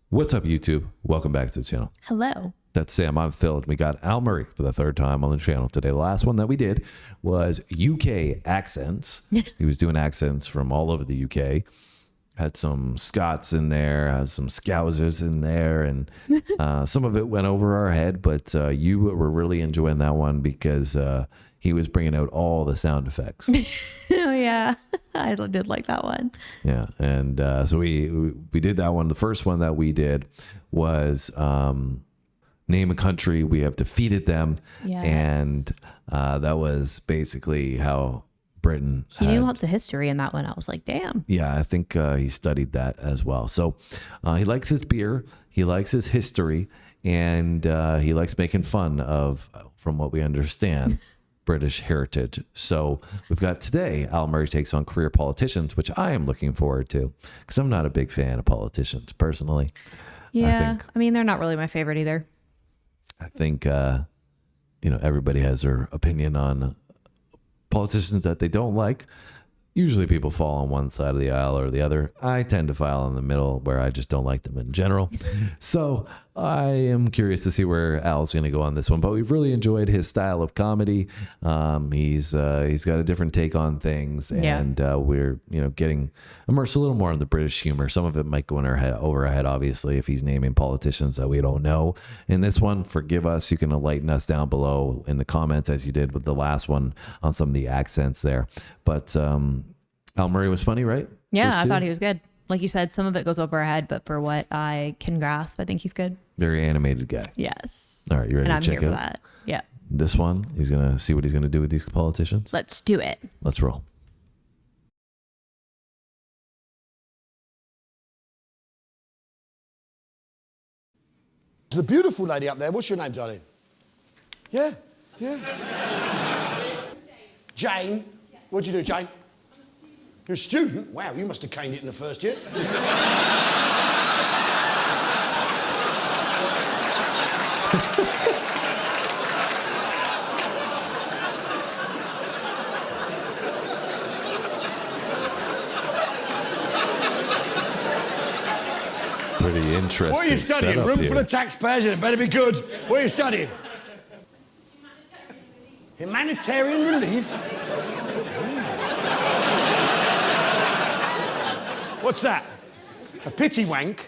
What's up, YouTube? Welcome back to the channel. Hello. That's Sam. I'm Phil. We got Al Murray for the third time on the channel today. The last one that we did was UK accents. He was doing accents from all over the UK. Had some Scots in there, had some Scousers in there, and some of it went over our head, but you were really enjoying that one because he was bringing out all the sound effects. Oh, yeah. I did like that one. Yeah, and so we did that one. The first one that we did was name a country. We have defeated them. Yes. And that was basically how Britain He knew lots of history in that one. I was like, damn. Yeah, I think he studied that as well. So he likes his beer, he likes his history, and he likes making fun of, from what we understand, British heritage. So we've got today, Al Murray takes on career politicians, which I am looking forward to because I'm not a big fan of politicians personally. Yeah, I mean, they're not really my favorite either. I think, everybody has their opinion on politicians that they don't like. Usually people fall on one side of the aisle or the other. I tend to fall in the middle where I just don't like them in general. So I am curious to see where Al's going to go on this one, but we've really enjoyed his style of comedy. He's got a different take on things, and we're getting immersed a little more in the British humor. Some of it might go in our head, over our head, obviously, if he's naming politicians that we don't know. In this one, forgive us. You can enlighten us down below in the comments as you did with the last one on some of the accents there. But Al Murray was funny, right? Yeah, I thought he was good. Like you said, some of it goes over our head, but for what I can grasp, I think he's good. Very animated guy. Yes. All right, you ready and to I'm check here out for that. Yeah. This one? He's going to see what he's going to do with these politicians? Let's do it. Let's roll. The beautiful lady up there, what's your name, darling? Yeah? Jane? What'd you do, Jane? You're a student? Wow, you must have caned it in the first year. Pretty interesting. What are you studying? Room full of taxpayers, it better be good. What are you studying? Humanitarian relief? What's that? A pity wank?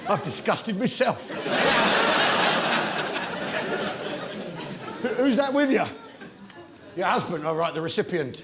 I've disgusted myself. Who's that with you? Your husband, all right, the recipient.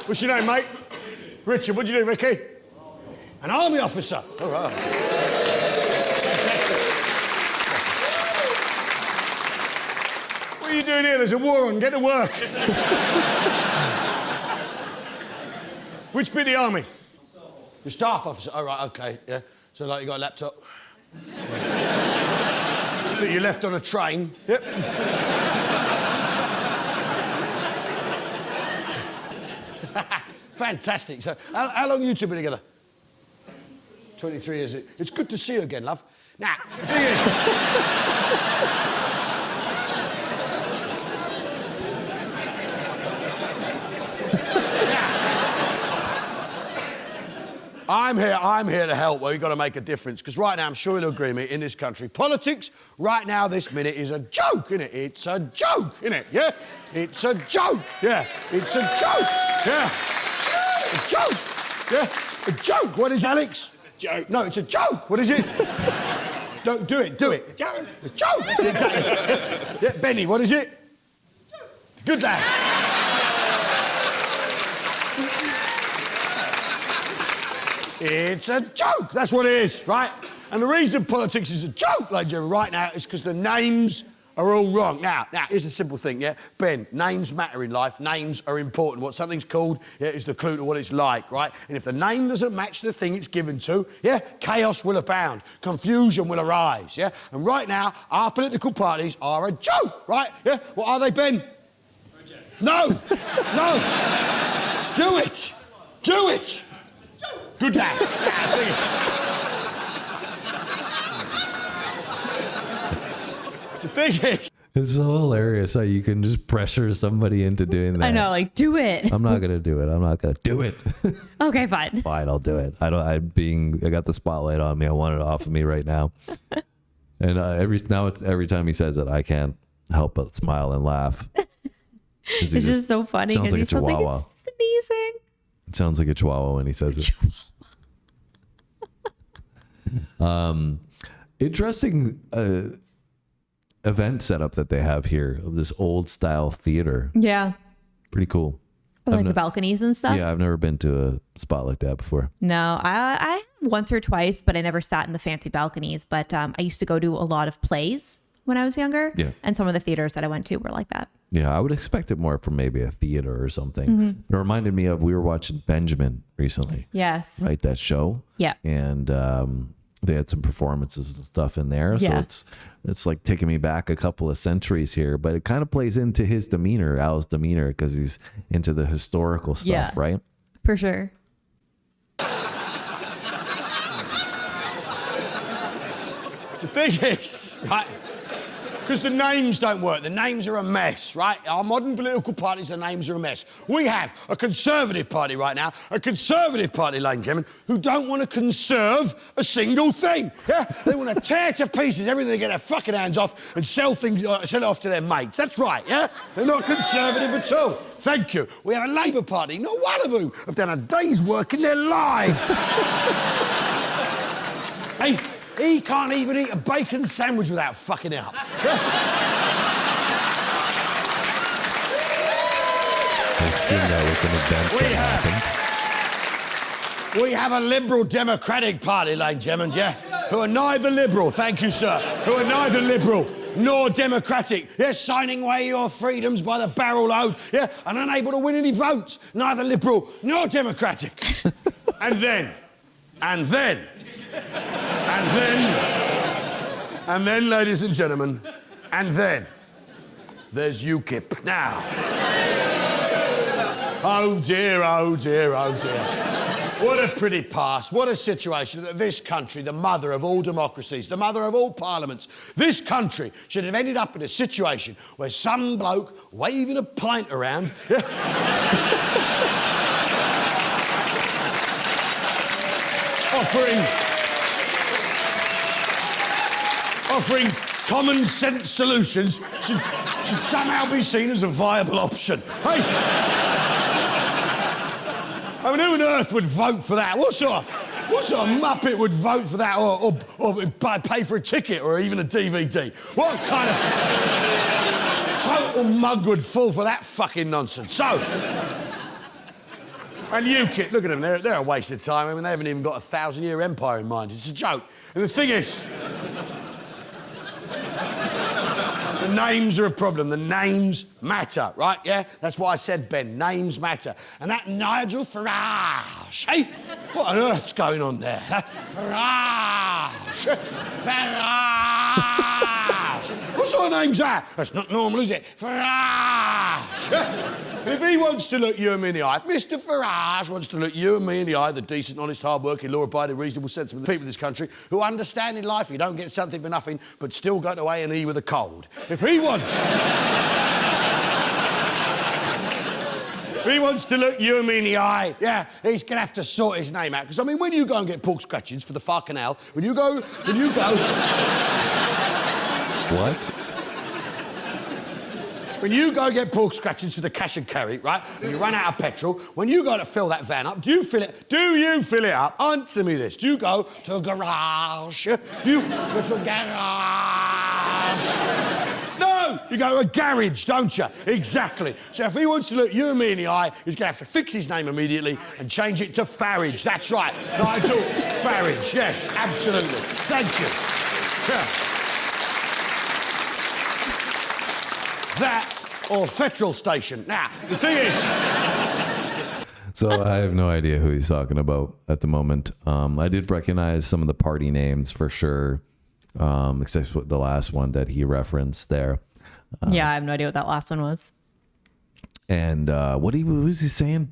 What's your name, mate? Richard, what'd you do, Ricky? An army officer. All right. What are you doing here? There's a war on. Get to work. Which bit of the army? Your staff officer. Oh, right, okay, yeah. So, like, you got a laptop? That you left on a train? Yep. Fantastic. So, how long have you two been together? 23 years. It's good to see you again, love. Now, the thing is... I'm here to help. Well, you've got to make a difference, because right now, I'm sure you'll agree with me, in this country, politics, right now, this minute, is a joke, isn't it? It's a joke, isn't it? Yeah? It's a joke. Yeah. It's a joke. Yeah. A joke. Yeah. A joke. What is, Alex? It's a joke. No, it's a joke. What is it? Don't do it. Do it. A joke. A joke. Exactly. Yeah, Benny, what is it? Joke. Good lad. It's a joke. That's what it is, right? And the reason politics is a joke, ladies and gentlemen, right now is because the names are all wrong. Now, here's a simple thing, yeah? Ben, names matter in life. Names are important. What something's called is the clue to what it's like, right? And if the name doesn't match the thing it's given to, yeah, chaos will abound. Confusion will arise, yeah? And right now, our political parties are a joke, right? Yeah? What are they, Ben? No! No! Do it! Do it! Good lad. The thing is... It's so hilarious how you can just pressure somebody into doing that. I know, like, do it. I'm not gonna do it. I'm not gonna do it. Okay, fine. Fine, I'll do it. I got the spotlight on me. I want it off of me right now. And every time he says it, I can't help but smile and laugh. It's just so funny because he sounds like he's sneezing. It sounds like a chihuahua when he says it. Interesting event setup that they have here of this old style theater. Yeah. Pretty cool. Like the balconies and stuff. Yeah, I've never been to a spot like that before. No, I once or twice, but I never sat in the fancy balconies. But I used to go to a lot of plays when I was younger. Yeah. And some of the theaters that I went to were like that. Yeah, I would expect it more from maybe a theater or something. It reminded me of, we were watching Benjamin recently. Yes. Right, that show. Yeah. And they had some performances and stuff in there. Yeah. So it's like taking me back a couple of centuries here, but it kind of plays into his demeanor, Al's demeanor, because he's into the historical stuff, right? For sure. The thing is, right, because the names don't work. The names are a mess, right? Our modern political parties, the names are a mess. We have a Conservative Party right now, a Conservative Party, ladies and gentlemen, who don't want to conserve a single thing. Yeah? They want to tear to pieces everything they get their fucking hands off and sell it off to their mates. That's right, yeah? They're not conservative at all. Thank you. We have a Labour Party, not one of whom have done a day's work in their lives. Hey, he can't even eat a bacon sandwich without fucking up. I assume that was an event that happened. We have a Liberal Democratic Party, ladies and gentlemen, yeah, who are neither Liberal, thank you, sir, who are neither Liberal nor Democratic. Yeah, signing away your freedoms by the barrel load, yeah, and unable to win any votes. Neither Liberal nor Democratic. And then, ladies and gentlemen, there's UKIP. Now. Oh dear, oh dear, oh dear. What a pretty past, what a situation that this country, the mother of all democracies, the mother of all parliaments, this country should have ended up in a situation where some bloke waving a pint around offering common sense solutions should somehow be seen as a viable option. Hey! I mean, who on earth would vote for that? What sort of muppet would vote for that or pay for a ticket or even a DVD? What kind of total mug would fall for that fucking nonsense? So... And UKIP, look at them, they're a waste of time. I mean, they haven't even got a 1,000-year empire in mind. It's a joke. And the thing is... the names are a problem. The names matter, right? Yeah? That's why I said, Ben, names matter. And that Nigel Farage, hey? What on earth's going on there? Huh? Farage! Farage! What sort of name's that? That's not normal, is it? Farage! If he wants to look you and me in the eye, if Mr. Farage wants to look you and me in the eye, the decent, honest, hard-working, law-abiding, reasonable, sensible people in this country who understand in life you don't get something for nothing but still go to A&E with a cold. If he wants... if he wants to look you and me in the eye, yeah, he's going to have to sort his name out. Because, I mean, when you go and get pork scratchings for the fucking hell, when you go... What? When you go get pork scratchings for the cash and carry, right, and you run out of petrol, when you go to fill that van up, do you fill it up? Answer me this. Do you go to a garage? Do you go to a garage? No! You go to a garage, don't you? Exactly. So if he wants to look you and me in the eye, he's going to have to fix his name immediately and change it to Farage. That's right. Nigel Farage. Yes, absolutely. Thank you. Yeah. That or petrol station. Now, the thing is... So I have no idea who he's talking about at the moment. I did recognize some of the party names for sure, except for the last one that he referenced there. Yeah, I have no idea what that last one was. And what was he saying?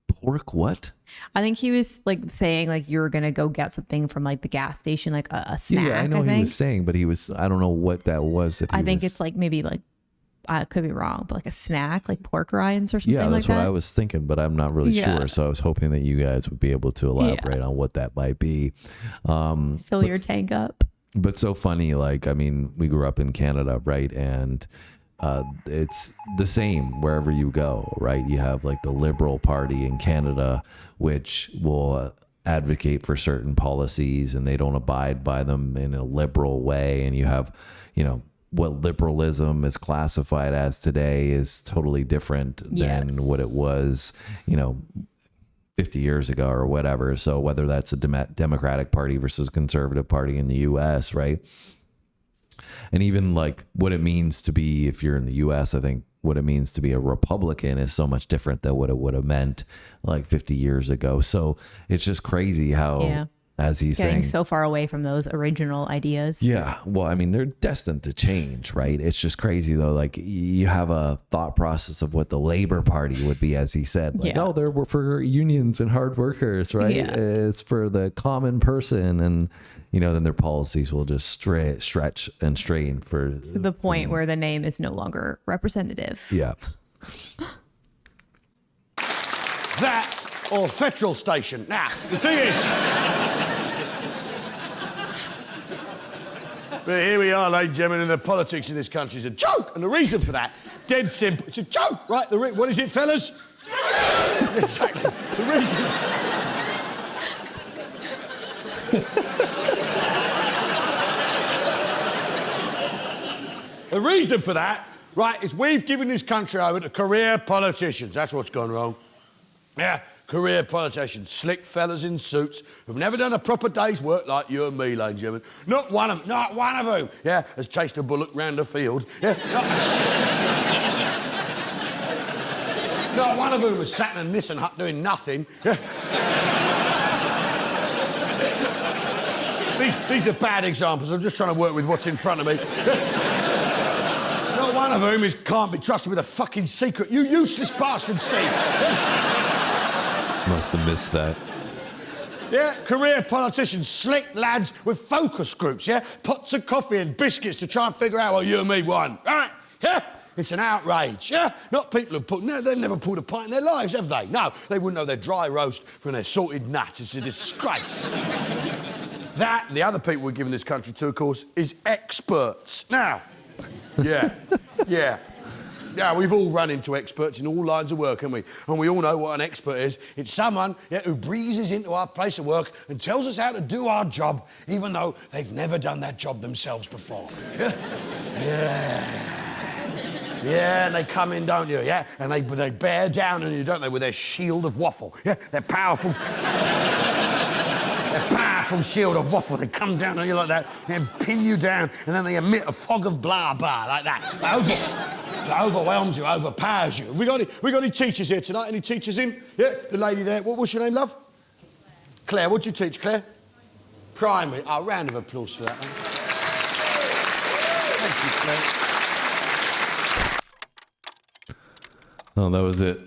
Pork what? I think he was like saying like you're gonna go get something from like the gas station, like a snack. Yeah, I know he was saying, but I don't know what that was. I think it's like maybe like I could be wrong, but like a snack, like pork rinds or something like that. Yeah, that's what I was thinking, but I'm not really sure. So I was hoping that you guys would be able to elaborate on what that might be. Fill your tank up. But so funny, like, I mean, we grew up in Canada, right? And it's the same wherever you go, right? You have like the Liberal Party in Canada, which will advocate for certain policies and they don't abide by them in a liberal way. And you have, what liberalism is classified as today is totally different than what it was, 50 years ago or whatever. So whether that's a Democratic Party versus Conservative Party in the US, right? And even like what it means to be, if you're in the US, I think what it means to be a Republican is so much different than what it would have meant like 50 years ago. So it's just crazy how, as he's getting saying, so far away from those original ideas. Yeah. Well, I mean, they're destined to change, right? It's just crazy though. Like you have a thought process of what the Labor Party would be, as he said, like, oh, they're for unions and hard workers, right? Yeah. It's for the common person. And, then their policies will just stretch and strain for to the point where the name is no longer representative. Yeah. That or petrol station. Now, the thing is... But here we are, ladies and gentlemen, and the politics in this country is a joke. And the reason for that, dead simple, it's a joke, right? What is it, fellas? Exactly. The reason... The reason for that, right, is we've given this country over to career politicians. That's what's gone wrong. Yeah, career politicians, slick fellas in suits who've never done a proper day's work like you and me, ladies and gentlemen. Not one of them, has chased a bullock round a field. Yeah, not one of them has sat in a Nissan hut doing nothing. Yeah. These are bad examples. I'm just trying to work with what's in front of me. Not one of whom can't be trusted with a fucking secret. You useless bastard, Steve. Must have missed that. Yeah, career politicians, slick lads with focus groups, yeah? Pots of coffee and biscuits to try and figure out what you and me want. All right? Yeah? It's an outrage, yeah? Not people they've never pulled a pint in their lives, have they? No, they wouldn't know their dry roast from their salted nuts. It's a disgrace. That, the other people we're giving this country to, of course, is experts. Now, yeah, we've all run into experts in all lines of work, haven't we? And we all know what an expert is. It's someone who breezes into our place of work and tells us how to do our job, even though they've never done that job themselves before. Yeah, and they come in, don't you? Yeah, and they bear down on you, don't they, with their shield of waffle. Yeah, they're powerful. Their powerful shield of waffle. They come down on you like that and pin you down, and then they emit a fog of blah blah like that. That overwhelms you, overpowers you. Have we got any teachers here tonight? Any teachers in? Yeah, the lady there. What's your name, love? Claire. What'd you teach, Claire? Primary. Oh, round of applause for that. Thank you, Claire. Oh, that was it.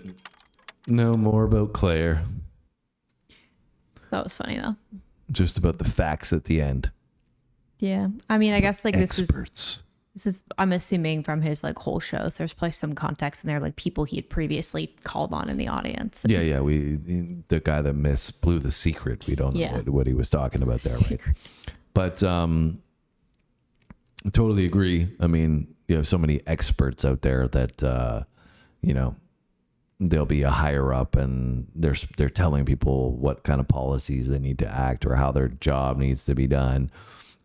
No more about Claire. That was funny though. Just about the facts at the end. Yeah. I mean, I guess like Experts. this is I'm assuming from his like whole shows, there's probably some context in there, like people he had previously called on in the audience. Yeah. The guy that blew the secret. We don't know what he was talking about there, right? But I totally agree. I mean, you have so many experts out there that they'll be a higher up and they're telling people what kind of policies they need to act or how their job needs to be done.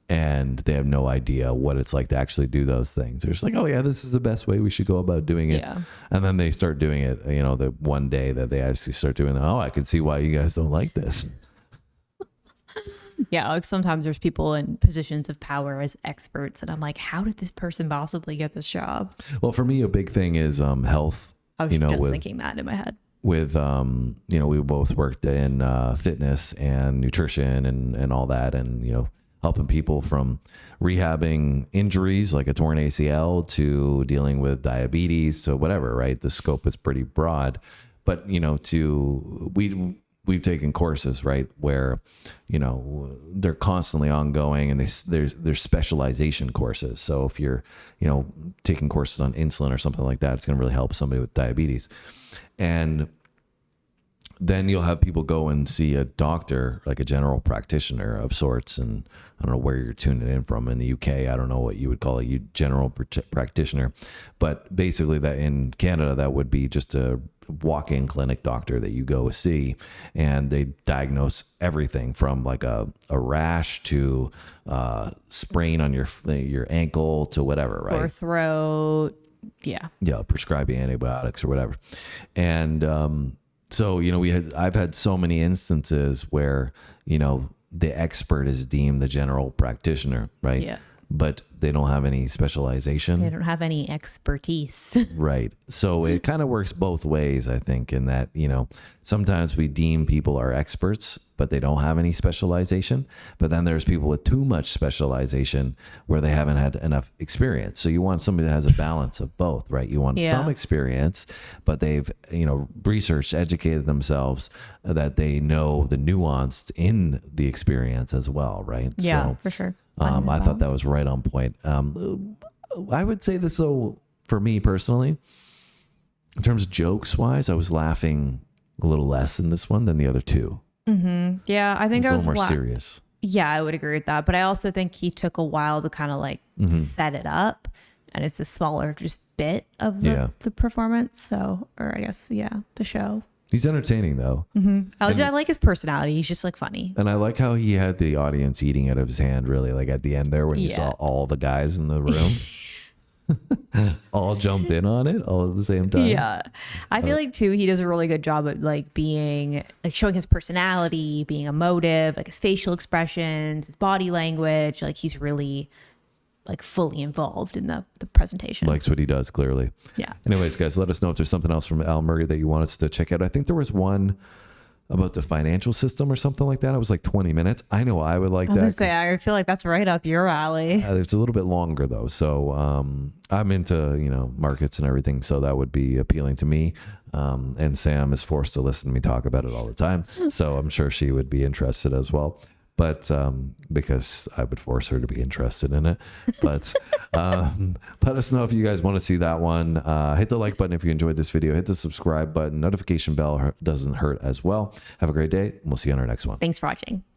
And they have no idea what it's like to actually do those things. They're just like, oh yeah, this is the best way we should go about doing it. Yeah. And then they start doing it, the one day that they actually start doing it. Oh, I can see why you guys don't like this. Yeah, like sometimes there's people in positions of power as experts, and I'm like, how did this person possibly get this job? Well, for me, a big thing is health. I was just thinking that in my head. With we both worked in fitness and nutrition and all that, and helping people from rehabbing injuries like a torn ACL to dealing with diabetes to whatever, right? The scope is pretty broad, but we've taken courses, right, where they're constantly ongoing, and there's specialization courses. So if you're taking courses on insulin or something like that, it's going to really help somebody with diabetes. And then you'll have people go and see a doctor, like a general practitioner of sorts. And I don't know where you're tuning in from in the UK. I don't know what you would call a general practitioner, but basically that in Canada, that would be just a walk-in clinic doctor that you go see, and they diagnose everything from like a rash to sprain on your ankle to whatever, right? Sore throat. Yeah, prescribing antibiotics or whatever. And so I've had so many instances where the expert is deemed the general practitioner, right? Yeah. But they don't have any specialization. They don't have any expertise. Right. So it kind of works both ways, I think, in that, sometimes we deem people are experts, but they don't have any specialization. But then there's people with too much specialization where they haven't had enough experience. So you want somebody that has a balance of both, right? You want some experience, but they've, researched, educated themselves that they know the nuance in the experience as well, right? Yeah, for sure. I thought that was right on point. I would say this, though, for me personally, in terms of jokes wise, I was laughing a little less in this one than the other two. Mm-hmm. Yeah, I think I was a little more serious. Yeah, I would agree with that. But I also think he took a while to kind of like set it up, and it's a smaller just bit of the performance. So, or I guess, the show. He's entertaining, though. Mm-hmm. I like his personality. He's just like funny. And I like how he had the audience eating out of his hand, really, like at the end there when you saw all the guys in the room. All jumped in on it all at the same time. Yeah. I feel like too, he does a really good job at like being like showing his personality, being emotive, like his facial expressions, his body language. Like he's really like fully involved in the presentation. Likes what he does, clearly. Yeah. Anyways, guys, let us know if there's something else from Al Murray that you want us to check out. I think there was one about the financial system or something like that. It was like 20 minutes. I know I would like that. I feel like that's right up your alley. It's a little bit longer though. So I'm into, markets and everything. So that would be appealing to me. And Sam is forced to listen to me talk about it all the time. So I'm sure she would be interested as well. But because I would force her to be interested in it. But let us know if you guys want to see that one. Hit the like button if you enjoyed this video. Hit the subscribe button. Notification bell doesn't hurt as well. Have a great day. And we'll see you on our next one. Thanks for watching.